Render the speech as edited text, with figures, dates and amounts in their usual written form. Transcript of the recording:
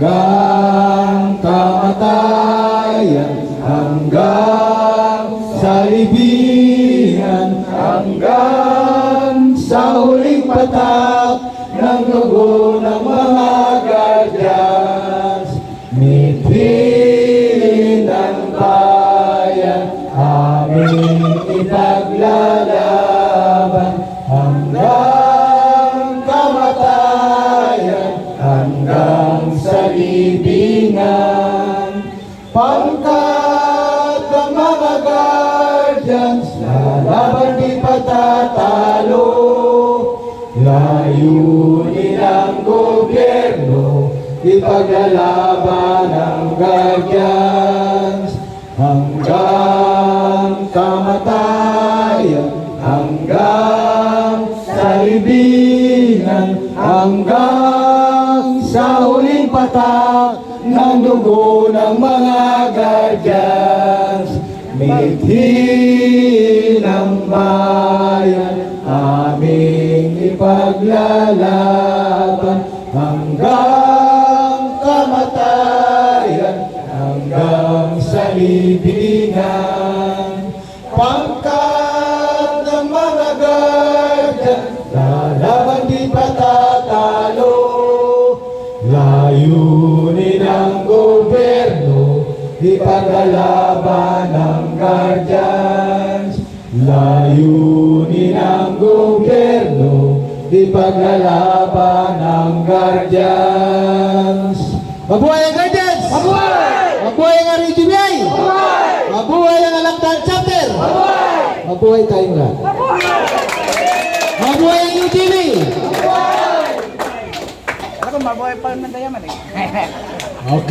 hanggang kamatayan, hanggang sa libingan, hanggang sa huling patak ng dugo ng mga guardians. Mithin ng bayan, aming ipaglalaban hanggang kamatayan, hanggang sa libingan. Pangkat ng mga guardians, lalaban di patatalo. Layunin ng gobyerno, ipaglalaban ng guardians hanggang kamatayan, hanggang sa libingan, hanggang sa huling patak ng dugo ng mga guardians. Mithin ng bayan, aming ipaglalaban hanggang kamatayan, hanggang sa libingan. Pangkat ng mga guardian, lalaban di patatalo. Layunin ng gobyerno, ipaglalaban ng guardians. Layunin ng gobyerno, ipaglalaban ng guardians. Mabuhay ang guardians! Mabuhay! Mabuhay ang RGBI! Mabuhay! Mabuhay ang Alakdan Chapter! Mabuhay! Mabuhay tayong lahat! Mabuhay! Mabuhay ang UTV! Mabuhay! Ako, mabuhay pa ng dayaman eh. Okay.